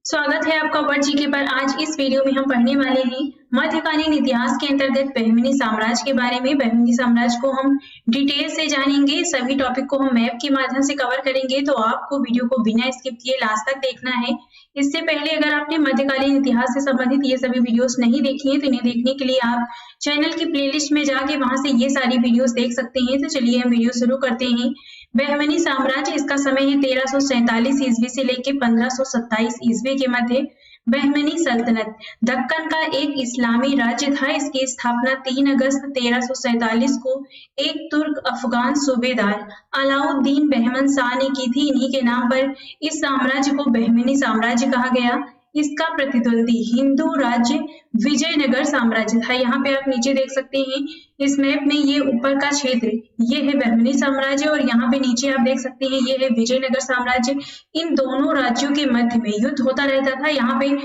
स्वागत है आपका वर्ड जीके पर। आज इस वीडियो में हम पढ़ने वाले हैं मध्यकालीन इतिहास के अंतर्गत बहमनी साम्राज्य के बारे में। बहमनी साम्राज्य को हम डिटेल से जानेंगे, सभी टॉपिक को हम मैप के माध्यम से कवर करेंगे, तो आपको वीडियो को बिना स्किप किए लास्ट तक देखना है। इससे पहले अगर आपने मध्यकालीन इतिहास से संबंधित ये सभी वीडियोस नहीं देखी हैं तो इन्हें देखने के लिए आप चैनल की प्लेलिस्ट में जाके वहां से ये सारी वीडियोस देख सकते हैं। तो चलिए हम वीडियो शुरू करते हैं। बहमनी साम्राज्य, इसका समय है 1347 ईस्वी से लेकर 1527 ईस्वी के मध्य। बहमनी सल्तनत दक्कन का एक इस्लामी राज्य था। इसकी स्थापना 3 अगस्त 1347 को एक तुर्क अफगान सूबेदार अलाउद्दीन बहमन शाह ने की थी। इन्हीं के नाम पर इस साम्राज्य को बहमनी साम्राज्य कहा गया। इसका प्रतिद्वंदी हिंदू राज्य विजयनगर साम्राज्य था। यहाँ पे आप नीचे देख सकते हैं इस मैप में, ये ऊपर का क्षेत्र ये है बहमनी साम्राज्य और यहाँ पे नीचे आप देख सकते हैं ये है विजयनगर साम्राज्य। इन दोनों राज्यों के मध्य में युद्ध होता रहता था। यहाँ पे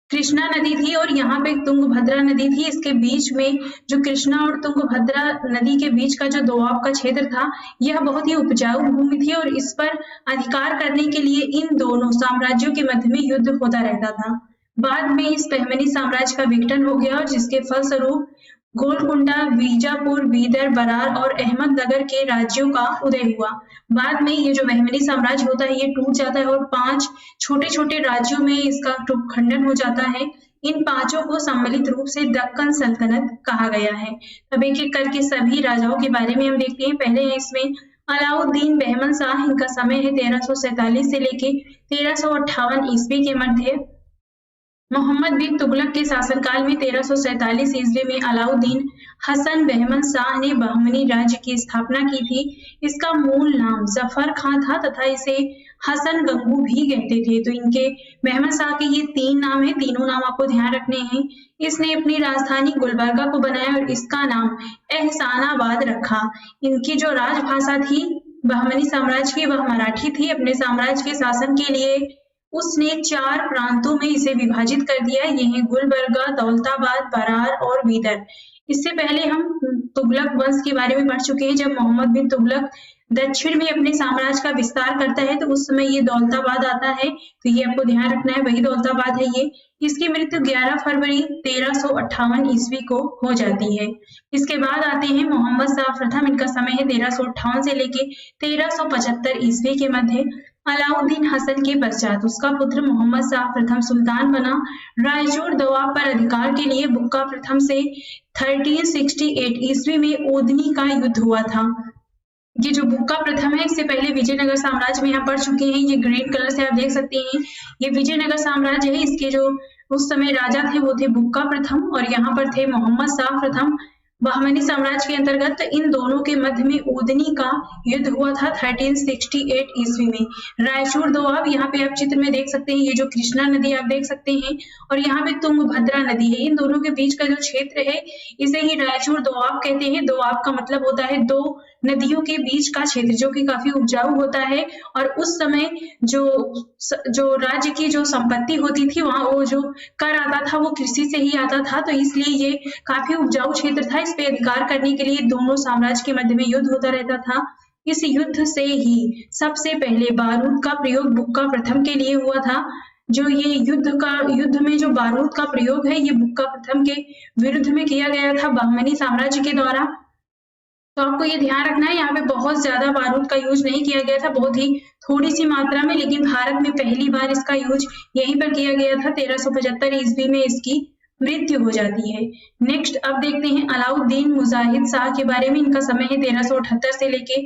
कृष्णा नदी थी और यहाँ पे तुंगभद्रा नदी थी। इसके बीच में जो कृष्णा और तुंगभद्रा नदी के बीच का जो दोआब का क्षेत्र था, यह बहुत ही उपजाऊ भूमि थी और इस पर अधिकार करने के लिए इन दोनों साम्राज्यों के मध्य में युद्ध होता रहता था। बाद में इस बहमनी साम्राज्य का विघटन हो गया और जिसके फलस्वरूप गोलकुंडा, बीजापुर, बीदर, बरार और अहमदनगर के राज्यों का उदय हुआ। बाद में ये जो बहमनी साम्राज्य होता है ये टूट जाता है और 5 छोटे छोटे राज्यों में इसका खंडन हो जाता है। इन 5 को सम्मिलित रूप से दक्कन सल्तनत कहा गया है। अब एक एक करके सभी राजाओं के बारे में हम देखते हैं। पहले है इसमें अलाउद्दीन बहमन शाह। इनका समय है 1347 से लेके 1358 ईस्वी के मध्य। मोहम्मद बिन तुगलक के शासनकाल में 1347 ईस्वी में अलाउद्दीन हसन बहमन शाह ने बहमनी राज्य की स्थापना की थी। इसका मूल नाम जफर खां था तथा इसे हसन गंगू भी कहते थे। तो इनके बहमन शाह के ये 3 नाम है, तीनों नाम आपको ध्यान रखने हैं। इसने अपनी राजधानी गुलबर्गा को बनाया और इसका नाम एहसानाबाद रखा। इनकी जो राजभाषा थी बहमनी साम्राज्य की वह मराठी थी। अपने साम्राज्य के शासन के लिए उसने 4 प्रांतों में इसे विभाजित कर दिया। ये हैं गुलबर्गा, दौलताबाद, बरार और बीदर। इससे पहले हम तुगलक वंश के बारे में पढ़ चुके हैं। जब मोहम्मद बिन तुगलक दक्षिण में अपने साम्राज्य का विस्तार करता है तो उस समय ये दौलताबाद आता है, तो ये आपको ध्यान रखना है, वही दौलताबाद है ये। इसकी मृत्यु 11 फरवरी 1358 ईस्वी को हो जाती है। इसके बाद आते हैं मोहम्मद शाह प्रथम। इनका समय है 1358 से लेके 1375 ईस्वी के मध्य। अलाउद्दीन हसन के पश्चात उसका पुत्र मोहम्मद शाह प्रथम सुल्तान बना। रायचूर दोआब पर अधिकार के लिए बुक्का प्रथम से 1368 ईस्वी में ओदनी का युद्ध हुआ था। ये जो बुक्का प्रथम है इससे पहले विजयनगर साम्राज्य में यहाँ पढ़ चुके हैं। ये ग्रीन कलर से आप देख सकते हैं, ये विजयनगर साम्राज्य है। इसके जो उस समय राजा थे वो थे बुक्का प्रथम और यहाँ पर थे मोहम्मद शाह प्रथम बहमनी साम्राज्य के अंतर्गत। तो इन दोनों के मध्य में ओदनी का युद्ध हुआ था 1368 ईस्वी में। रायचूर दोआब, यहाँ पे आप चित्र में देख सकते हैं, ये जो कृष्णा नदी आप देख सकते हैं और यहाँ पे तुंगभद्रा नदी है। इन दोनों के बीच का जो क्षेत्र है इसे ही रायचूर दोआब कहते हैं। दोआब का मतलब होता है 2 नदियों के बीच का क्षेत्र जो कि काफी उपजाऊ होता है। और उस समय जो राज्य की जो संपत्ति होती थी वहां वो जो कर आता था वो कृषि से ही आता था, तो इसलिए ये काफी उपजाऊ क्षेत्र था। इस पे अधिकार करने के लिए दोनों साम्राज्य के मध्य में युद्ध होता रहता था। इस युद्ध से ही सबसे पहले बारूद का प्रयोग बुक्का प्रथम के लिए हुआ था। जो ये युद्ध में जो बारूद का प्रयोग है ये बुक्का प्रथम के विरुद्ध में किया गया था बहमनी साम्राज्य के द्वारा। तो आपको ये ध्यान रखना है, यहाँ पे बहुत ज्यादा बारूद का यूज नहीं किया गया था, बहुत ही थोड़ी सी मात्रा में, लेकिन भारत में पहली बार इसका यूज यहीं पर किया गया था। 1375 ईस्वी में इसकी मृत्यु हो जाती है। नेक्स्ट अब देखते हैं अलाउद्दीन मुजाहिद शाह के बारे में। इनका समय है 1375 से लेके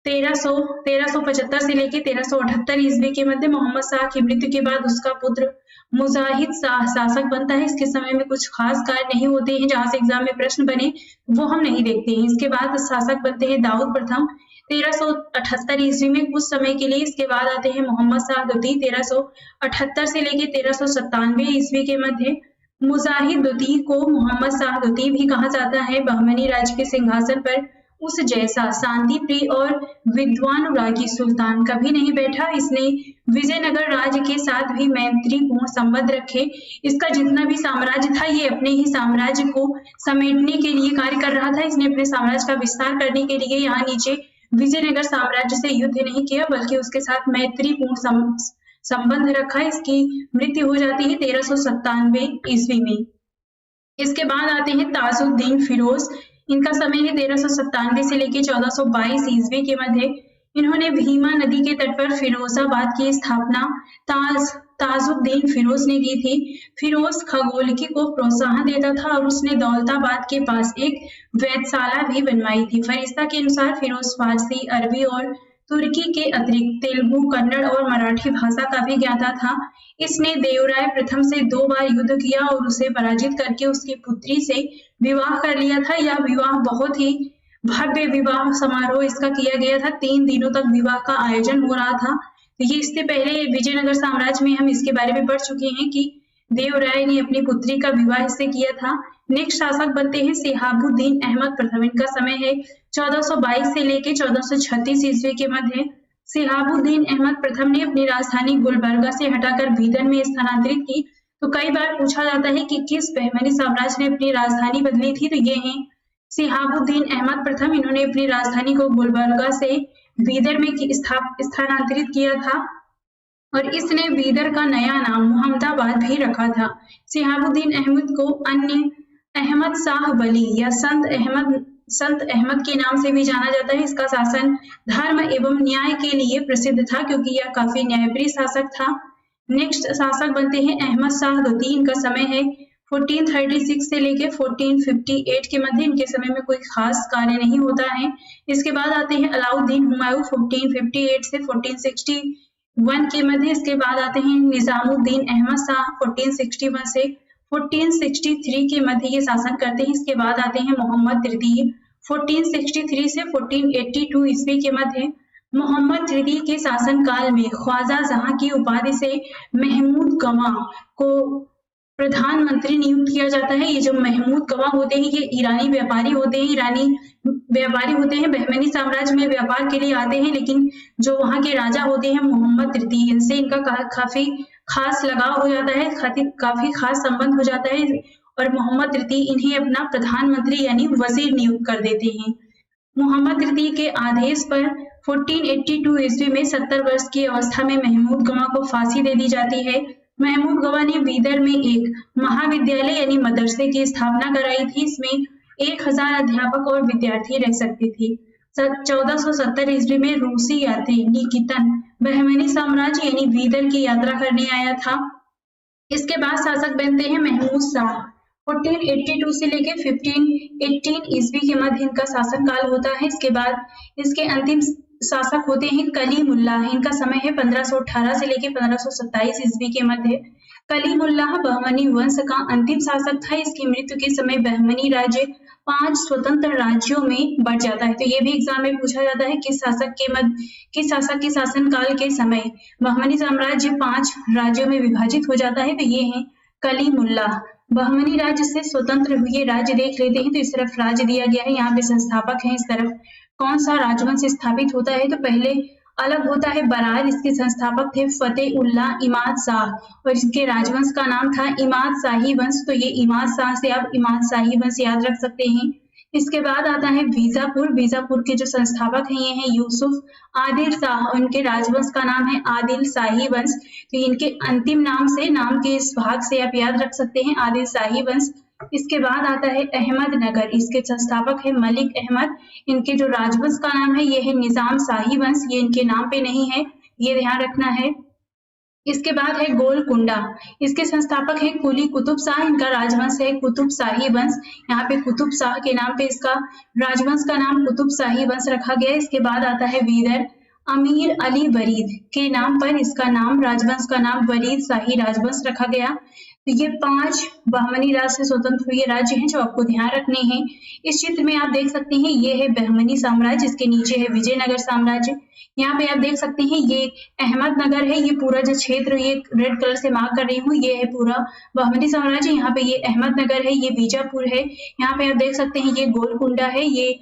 1375 से लेके 1378 ईस्वी के मध्य। मोहम्मद शाह की मृत्यु के बाद उसका पुत्र मुजाहिद शाह शासक बनता है। इसके समय में कुछ खास कार्य नहीं होते हैं, जहां से एग्जाम में प्रश्न बने वो हम नहीं देखते हैं। इसके बाद शासक बनते हैं दाऊद प्रथम 1378 ईस्वी में कुछ समय के लिए। इसके बाद आते हैं मोहम्मद शाह द्वितीय 1378 से लेके 1397 ईस्वी के मध्य। मुजाहिद द्वितीय को मोहम्मद शाह द्वितीय भी कहा जाता है। बहमनी राज्य के सिंहासन पर उस जैसा शांति प्रिय और विद्वान अनुरागी सुल्तान कभी नहीं बैठा। इसने विजयनगर राज्य के साथ भी मैत्रीपूर्ण संबंध रखे। इसका जितना भी साम्राज्य था ये अपने ही साम्राज्य को समेटने के लिए कार्य कर रहा था। इसने अपने साम्राज्य का विस्तार करने के लिए यहाँ नीचे विजयनगर साम्राज्य से युद्ध नहीं किया बल्कि उसके साथ मैत्रीपूर्ण संबंध रखा। इसकी मृत्यु हो जाती है 1397 ईस्वी में। इसके बाद आते हैं ताजुद्दीन फिरोज। इनका समय है 1397 से लेकर 1422 ईस्वी के मध्य। इन्होंने भीमा नदी के तट पर फिरोजाबाद की स्थापना ताजुद्दीन फिरोज ने की थी। फिरोज खगोलकी को प्रोत्साहन देता था और उसने दौलताबाद के पास एक वेधशाला भी बनवाई थी। फरिश्ता के अनुसार फिरोज फारसी, अरबी और तुर्की के अतिरिक्त तेलुगु, कन्नड़ और मराठी भाषा का भी ज्ञाता था। इसने देवराय प्रथम से 2 बार युद्ध किया और उसे पराजित करके उसकी पुत्री से विवाह कर लिया था। यह विवाह बहुत ही भव्य विवाह समारोह इसका किया गया था। 3 दिनों तक विवाह का आयोजन हो रहा था। ये इससे पहले विजयनगर साम्राज्य में हम इसके बारे में पढ़ चुके हैं कि देवराय ने अपनी पुत्री का विवाह इससे किया था। नेक्स्ट शासक बनते हैं सिहाबुद्दीन अहमद प्रथम। इनका समय है 1422 से लेकर 1436 ईस्वी के मध्य। सिहाबुद्दीन अहमद प्रथम ने अपनी राजधानी गुलबर्गा से हटाकर बीदर में स्थानांतरित की। तो कई बार पूछा जाता है कि किस बहमनी साम्राज्य ने अपनी राजधानी बदली थी, तो ये है सिहाबुद्दीन अहमद प्रथम। इन्होंने अपनी राजधानी को गुलबर्गा से बीदर में स्थानांतरित किया था और इसने बीदर का नया नाम मुहम्मदाबाद भी रखा था। सिहाबुद्दीन अहमद को अन्य अहमद शाह वली या संत अहमद के नाम से भी जाना जाता है। इसका शासन धर्म एवं न्याय के लिए प्रसिद्ध था क्योंकि यह काफी न्यायप्रिय शासक था। नेक्स्ट शासक बनते हैं अहमद शाह द्वितीय। इनका समय है 1436 से लेकर 1458 के मध्य। इनके समय में कोई खास कार्य नहीं होता है। इसके बाद आते हैं अलाउद्दीन हुमायूं 1458 से 1461 के मध्य। इसके बाद आते हैं निजामुद्दीन अहमद शाह 1461 से 1463 के मध्य ये शासन करते हैं। इसके बाद आते हैं मोहम्मद तृतीय 1463 से 1482 ईस्वी के मध्य। मोहम्मद तृतीय के शासन काल में ख्वाजा जहां की उपाधि से महमूद गवां को प्रधानमंत्री नियुक्त किया जाता है। ये जो महमूद गवां होते हैं ये ईरानी व्यापारी होते हैं। बहमनी साम्राज्य में व्यापार के लिए आते हैं, लेकिन जो वहां के राजा होते हैं मोहम्मद तृतीय, इनसे इनका काफी खास लगाव हो जाता है, काफी खास संबंध हो जाता है और मोहम्मद तृतीय इन्हें अपना प्रधानमंत्री यानी वजीर नियुक्त कर देते हैं। मोहम्मद तृतीय के आदेश पर 1482 ईस्वी में 70 वर्ष की अवस्था में महमूद गवां को फांसी दे दी जाती है। महमूद गवां ने बीदर में एक महाविद्यालय यानी मदरसे की स्थापना कराई थी। इसमें 1000 अध्यापक और विद्यार्थी रह सकते थे। 1470 ईस्वी में रूसी यात्री निकितन बहमनी साम्राज्य यानी बीदर की यात्रा करने आया था। इसके बाद शासक बनते हैं महमूद शाह 1482 से लेकर 1518 ईस्वी के मध्य इनका शासन काल होता है। इसके बाद इसके अंतिम शासक होते हैं कलीमुल्लाह। इनका समय है 1518 से लेकर 1527 ईस्वी के मध्य। कलीमुल्लाह बहमनी वंश का अंतिम शासक था। इसकी मृत्यु के समय बहमनी राज्य 5 स्वतंत्र राज्यों में बंट जाता है। तो ये भी एग्जाम में पूछा जाता है किस शासक के शासन काल के समय बहमनी साम्राज्य 5 राज्यों में विभाजित हो जाता है। तो ये है कलीमुल्लाह। बहमनी राज्य से स्वतंत्र हुए राज्य देख लेते हैं। तो इस तरफ राज्य दिया गया है, यहाँ पे संस्थापक है। इस तरफ कौन सा राजवंश स्थापित होता है, तो पहले अलग होता है बरार। इसके संस्थापक थे फतेउल्लाह इमाद शाह और इसके राजवंश का नाम था इमाद शाही वंश। तो ये इमाद शाह से आप इमाद शाही वंश याद रख सकते हैं। इसके बाद आता है बीजापुर। बीजापुर के जो संस्थापक हैं ये हैं यूसुफ आदिल शाह और इनके राजवंश का नाम है आदिल शाही वंश। तो इनके अंतिम नाम के इस भाग से आप याद रख सकते हैं आदिल शाही वंश। इसके बाद आता है अहमदनगर। इसके संस्थापक है मलिक अहमद। इनके जो राजवंश का नाम है ये है निजाम शाही वंश। ये इनके नाम पे नहीं है, ये ध्यान रखना है। इसके बाद है गोलकुंडा। इसके संस्थापक है कुली कुतुब शाह। इनका राजवंश है कुतुब शाही वंश। यहाँ पे कुतुब शाह के नाम पे इसका राजवंश का नाम कुतुब शाही वंश रखा गया है। इसके बाद आता है बीदर। अमीर अली वरीद के नाम पर इसका नाम राजवंश का नाम वरीद शाही राजवंश रखा गया। तो ये 5 बहमनी राज्य से स्वतंत्र हुए राज्य हैं जो आपको ध्यान रखने हैं। इस चित्र में आप देख सकते हैं ये है बहमनी साम्राज्य, इसके नीचे है विजयनगर साम्राज्य। यहाँ पे आप देख सकते हैं ये अहमदनगर है। ये पूरा जो क्षेत्र ये रेड कलर से मार्क कर रही हूँ ये है पूरा बहमनी साम्राज्य। यहाँ पे ये अहमदनगर है, ये बीजापुर है। यहाँ पे आप देख सकते हैं ये गोलकुंडा है, ये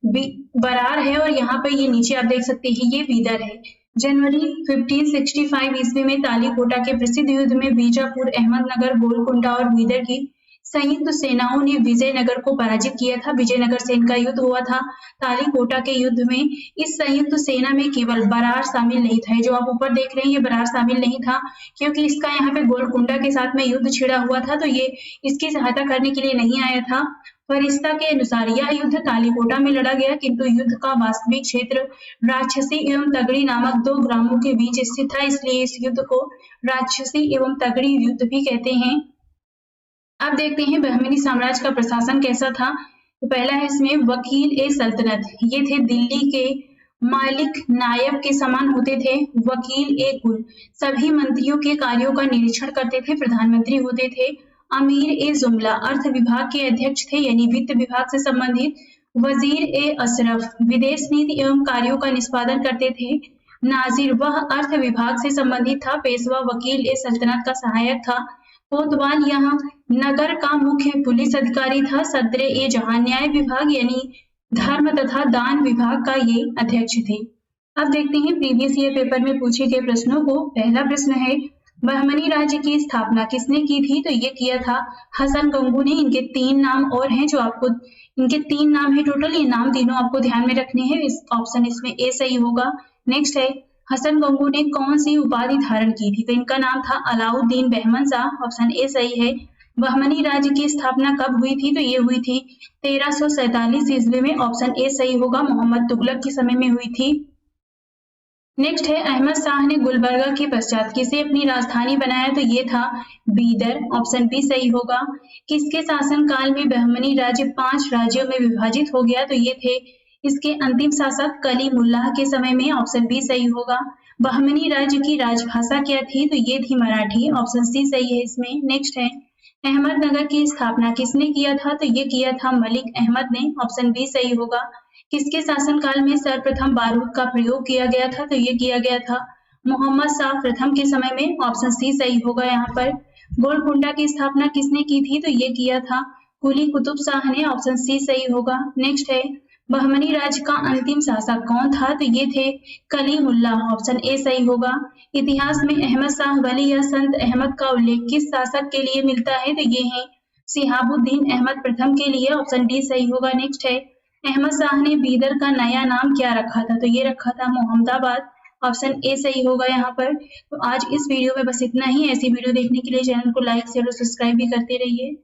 बरार है और यहाँ पे ये नीचे आप देख सकते हैं ये बीदर है। जनवरी 1565 ईस्वी में तालीकोटा के प्रसिद्ध युद्ध में बीजापुर, अहमदनगर, गोलकुंडा और बीदर की संयुक्त सेनाओं ने विजयनगर को पराजित किया था। विजयनगर से इनका युद्ध हुआ था। तालीकोटा के युद्ध में इस संयुक्त सेना में केवल बरार शामिल नहीं था। जो आप ऊपर देख रहे हैं ये बरार शामिल नहीं था, क्योंकि इसका यहाँ पे गोलकुंडा के साथ में युद्ध छिड़ा हुआ था, तो ये इसकी सहायता करने के लिए नहीं आया था। फरिश्ता के अनुसार यह युद्ध तालीकोटा में लड़ा गया, किंतु युद्ध का वास्तविक क्षेत्र राक्षसी एवं तगड़ी नामक 2 ग्रामों के बीच स्थित था, इसलिए इस युद्ध को राक्षसी एवं तगड़ी युद्ध भी कहते हैं। अब देखते हैं बहमनी साम्राज्य का प्रशासन कैसा था। तो पहला है इसमें वकील ए सल्तनत, ये थे दिल्ली के मालिक नायब के समान होते थे। वकील ए कुल सभी मंत्रियों के कार्यों का निरीक्षण करते थे, प्रधानमंत्री होते थे। अमीर ए जुमला अर्थ विभाग के अध्यक्ष थे, यानी वित्त विभाग से संबंधित। वजीर ए अशरफ विदेश नीति एवं कार्यों का निष्पादन करते थे। नाजिर वह अर्थ विभाग से संबंधित था। पेशवा वकील ए सल्तनत का सहायक था। कोतवाल यहाँ नगर का मुख्य पुलिस अधिकारी था। सदरे ए जहां न्याय विभाग यानी धर्म तथा दान विभाग का ये अध्यक्ष थे। अब देखते हैं प्रीवियस ईयर पेपर में पूछे गए प्रश्नों को। पहला प्रश्न है बहमनी राज्य की स्थापना किसने की थी? तो ये किया था हसन गंगू ने। इनके 3 नाम और हैं जो आपको, इनके 3 नाम है टोटल, ये नाम तीनों आपको ध्यान में रखने हैं। इस ऑप्शन इसमें ए सही होगा। नेक्स्ट है हसन गंगू ने कौन सी उपाधि धारण की थी? तो इनका नाम था अलाउद्दीन बहमन शाह, ऑप्शन ए सही है। बहमनी राज्य की स्थापना कब हुई थी? तो ये हुई थी 1347 ईस्वी में, ऑप्शन ए सही होगा। मोहम्मद तुगलक के समय में हुई थी। नेक्स्ट है अहमद शाह ने गुलबर्गा के पश्चात किसे अपनी राजधानी बनाया? तो ये था बीदर, ऑप्शन बी सही होगा। किसके शासन काल में बहमनी राज्य 5 राज्यों में विभाजित हो गया? तो ये थे इसके अंतिम शासक कलीमुल्लाह के समय में, ऑप्शन बी सही होगा। बहमनी राज्य की राजभाषा क्या थी? तो ये थी मराठी, ऑप्शन सी सही है इसमें। नेक्स्ट है अहमदनगर की स्थापना किसने किया था? तो ये किया था मलिक अहमद ने, ऑप्शन बी सही होगा। किसके शासनकाल में सर्वप्रथम बारूद का प्रयोग किया गया था? तो ये किया गया था मोहम्मद शाह प्रथम के समय में, ऑप्शन सी सही होगा यहाँ पर। गोलकुंडा की स्थापना किसने की थी? तो ये किया था कुली कुतुब शाह ने, ऑप्शन सी सही होगा। नेक्स्ट है बहमनी राज्य का अंतिम शासक कौन था? तो ये थे कलीमुल्लाह, ऑप्शन ए सही होगा। इतिहास में अहमद शाह वली या संत अहमद का उल्लेख किस शासक के लिए मिलता है? तो ये है सिहाबुद्दीन अहमद प्रथम के लिए, ऑप्शन डी सही होगा। नेक्स्ट है अहमद शाह ने बीदर का नया नाम क्या रखा था? तो ये रखा था मोहम्मदाबाद, ऑप्शन ए सही होगा यहाँ पर। तो आज इस वीडियो में बस इतना ही। ऐसी वीडियो देखने के लिए चैनल को लाइक शेयर और सब्सक्राइब भी करते रहिए।